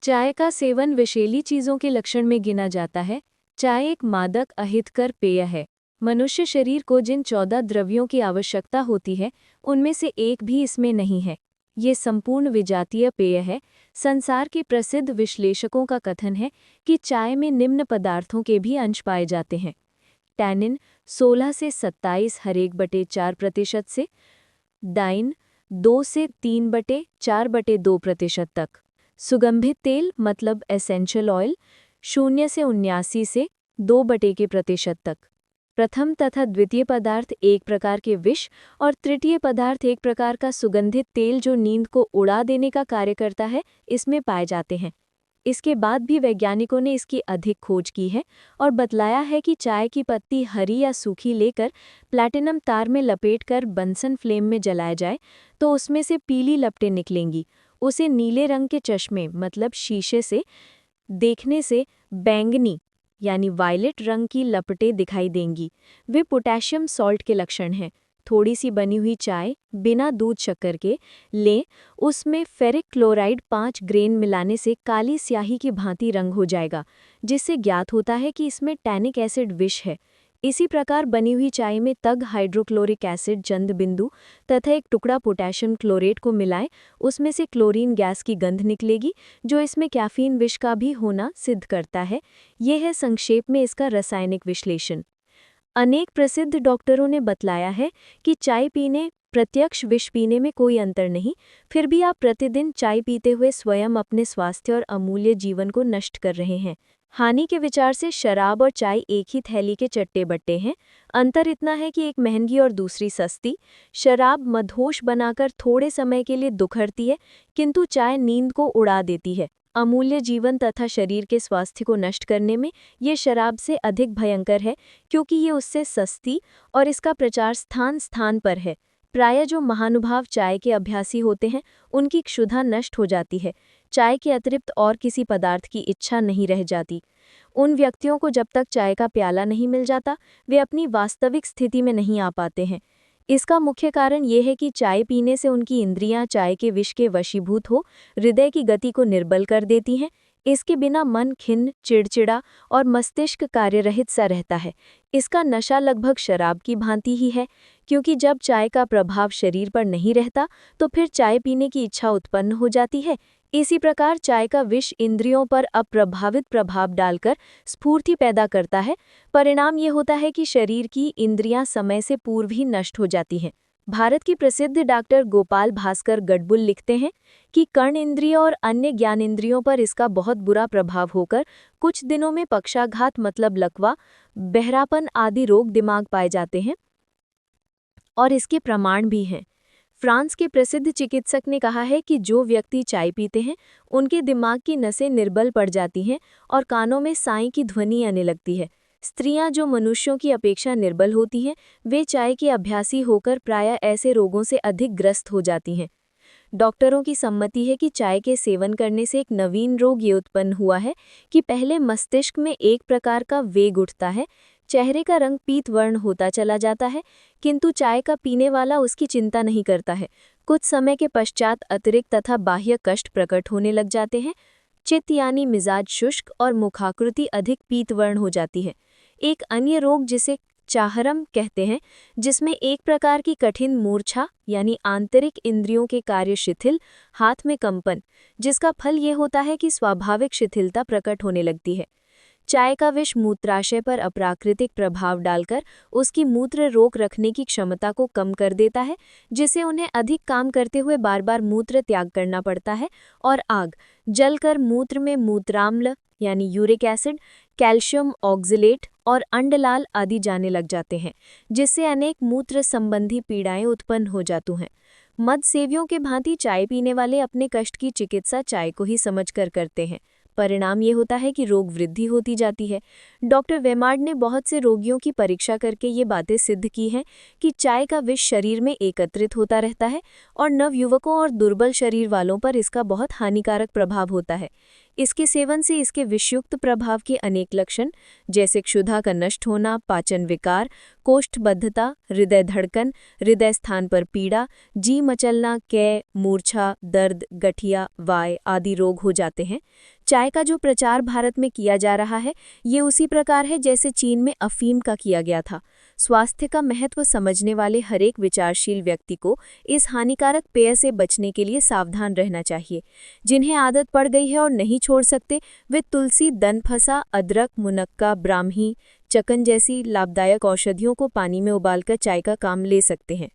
चाय का सेवन विषैली चीजों के लक्षण में गिना जाता है। चाय एक मादक अहितकर पेय है। मनुष्य शरीर को जिन 14 द्रव्यों की आवश्यकता होती है, उनमें से एक भी इसमें नहीं है। ये संपूर्ण विजातीय पेय है। संसार के प्रसिद्ध विश्लेषकों का कथन है कि चाय में निम्न पदार्थों के भी अंश पाए जाते हैं। टैनिन 16 से 27 1/4% से, डाइन 2 से 3/4/2% तक, सुगंधित तेल मतलब एसेंशियल ऑयल 0 से 79 से 2% तक। प्रथम तथा द्वितीय पदार्थ एक प्रकार के विष और तृतीय पदार्थ एक प्रकार का सुगंधित तेल जो नींद को उड़ा देने का कार्य करता है, इसमें पाए जाते हैं। इसके बाद भी वैज्ञानिकों ने इसकी अधिक खोज की है और बतलाया है कि चाय की पत्ती हरी या सूखी लेकर प्लैटिनम तार में लपेटकर बंसन फ्लेम में जलाया जाए तो उसमें से पीली लपटें निकलेंगी। उसे नीले रंग के चश्मे मतलब शीशे से देखने से बैंगनी यानी वायलेट रंग की लपटें दिखाई देंगी। वे पोटेशियम सॉल्ट के लक्षण हैं। थोड़ी सी बनी हुई चाय बिना दूध शक्कर के लें, उसमें फेरिक क्लोराइड 5 ग्रेन मिलाने से काली स्याही की भांति रंग हो जाएगा, जिससे ज्ञात होता है कि इसमें टैनिक एसिड विष है। इसी प्रकार बनी हुई चाय में तग हाइड्रोक्लोरिक एसिड चंद बिंदु तथा एक टुकड़ा पोटेशियम क्लोरेट को मिलाएं, उसमें से क्लोरीन गैस की गंध निकलेगी, जो इसमें कैफीन विष का भी होना सिद्ध करता है। यह है संक्षेप में इसका रासायनिक विश्लेषण। अनेक प्रसिद्ध डॉक्टरों ने बतलाया है कि चाय पीने प्रत्यक्ष विष पीने में कोई अंतर नहीं, फिर भी आप प्रतिदिन चाय पीते हुए स्वयं अपने स्वास्थ्य और अमूल्य जीवन को नष्ट कर रहे हैं। हानि के विचार से शराब और चाय एक ही थैली के चट्टे बट्टे हैं। अंतर इतना है कि एक महंगी और दूसरी सस्ती। शराब मदहोश बनाकर थोड़े समय के लिए दुखरती है, किंतु चाय नींद को उड़ा देती है। अमूल्य जीवन तथा शरीर के स्वास्थ्य को नष्ट करने में ये शराब से अधिक भयंकर है, क्योंकि ये उससे सस्ती और इसका प्रचार स्थान स्थान पर है। प्रायः जो महानुभाव चाय के अभ्यासी होते हैं, उनकी क्षुधा नष्ट हो जाती है। चाय के अतिरिक्त और किसी पदार्थ की इच्छा नहीं रह जाती। उन व्यक्तियों को जब तक चाय का प्याला नहीं मिल जाता, वे अपनी वास्तविक स्थिति में नहीं आ पाते हैं। इसका मुख्य कारण ये है कि चाय पीने से उनकी इंद्रियां चाय के विष के वशीभूत हो हृदय की गति को निर्बल कर देती हैं। इसके बिना मन खिन्न, चिड़चिड़ा और मस्तिष्क कार्यरहित सा रहता है। इसका नशा लगभग शराब की भांति ही है, क्योंकि जब चाय का प्रभाव शरीर पर नहीं रहता तो फिर चाय पीने की इच्छा उत्पन्न हो जाती है। इसी प्रकार चाय का विष इंद्रियों पर अप्रभावित प्रभाव डालकर स्फूर्ति पैदा करता है। परिणाम ये होता है कि शरीर की इंद्रियां समय से पूर्व ही नष्ट हो जाती हैं। भारत की प्रसिद्ध डॉक्टर गोपाल भास्कर गडबुल लिखते हैं कि कर्ण इंद्रिय और अन्य ज्ञानेंद्रियों पर इसका बहुत बुरा प्रभाव होकर कुछ दिनों में पक्षाघात मतलब लकवा, बहरापन आदि रोग दिमाग पाए जाते हैं और इसके प्रमाण भी हैं। फ्रांस के प्रसिद्ध चिकित्सक ने कहा है कि जो व्यक्ति चाय पीते हैं, उनके दिमाग की नसें निर्बल पड़ जाती हैं और कानों में साई की ध्वनि आने लगती है। स्त्रियां जो मनुष्यों की अपेक्षा निर्बल होती हैं, वे चाय के अभ्यासी होकर प्रायः ऐसे रोगों से अधिक ग्रस्त हो जाती हैं। डॉक्टरों की सम्मति है कि चाय के सेवन करने से एक नवीन रोग ये उत्पन्न हुआ है कि पहले मस्तिष्क में एक प्रकार का वेग उठता है, चेहरे का रंग पीत वर्ण होता चला जाता है, किंतु चाय का पीने वाला उसकी चिंता नहीं करता है। कुछ समय के पश्चात अतिरिक्त तथा बाह्य कष्ट प्रकट होने लग जाते हैं। चित्त यानी मिजाज शुष्क और मुखाकृति अधिक पीत वर्ण हो जाती है। एक अन्य रोग जिसे चाहरम कहते हैं, जिसमें एक प्रकार की कठिन मूर्छा यानी आंतरिक इंद्रियों के कार्य शिथिल, हाथ में कंपन, जिसका फल ये होता है कि स्वाभाविक शिथिलता प्रकट होने लगती है। चाय का विष मूत्राशय पर अप्राकृतिक प्रभाव डालकर उसकी मूत्र रोक रखने की क्षमता को कम कर देता है, जिससे उन्हें अधिक काम करते हुए बार बार मूत्र त्याग करना पड़ता है और आग जलकर मूत्र में मूत्राम्ल यानी यूरिक एसिड, कैल्शियम ऑक्जेलेट और अंडलाल आदि जाने लग जाते हैं, जिससे अनेक मूत्र संबंधी पीड़ाएं उत्पन्न हो जाती हैं। मद सेवियों के भांति चाय पीने वाले अपने कष्ट की चिकित्सा चाय को ही समझकर करते हैं। परिणाम ये होता है कि रोग वृद्धि होती जाती है। डॉक्टर वेमार्ड ने बहुत से रोगियों की परीक्षा करके ये बातें सिद्ध की हैं कि चाय का विष शरीर में एकत्रित होता रहता है और नवयुवकों और दुर्बल शरीर वालों पर इसका बहुत हानिकारक प्रभाव होता है। इसके सेवन से इसके विषयुक्त प्रभाव के अनेक लक्षण जैसे क्षुधा का नष्ट होना, पाचन विकार, कोष्ठबद्धता, हृदय धड़कन, हृदय स्थान पर पीड़ा, जी मचलना, कै, मूर्छा, दर्द, गठिया, वाय आदि रोग हो जाते हैं। चाय का जो प्रचार भारत में किया जा रहा है ये उसी प्रकार है जैसे चीन में अफीम का किया गया था। स्वास्थ्य का महत्व समझने वाले हरेक विचारशील व्यक्ति को इस हानिकारक पेय से बचने के लिए सावधान रहना चाहिए। जिन्हें आदत पड़ गई है और नहीं छोड़ सकते वे तुलसी, दनफसा, अदरक, मुनक्का, ब्राह्मी, चकन जैसी लाभदायक औषधियों को पानी में उबालकर चाय का काम ले सकते हैं।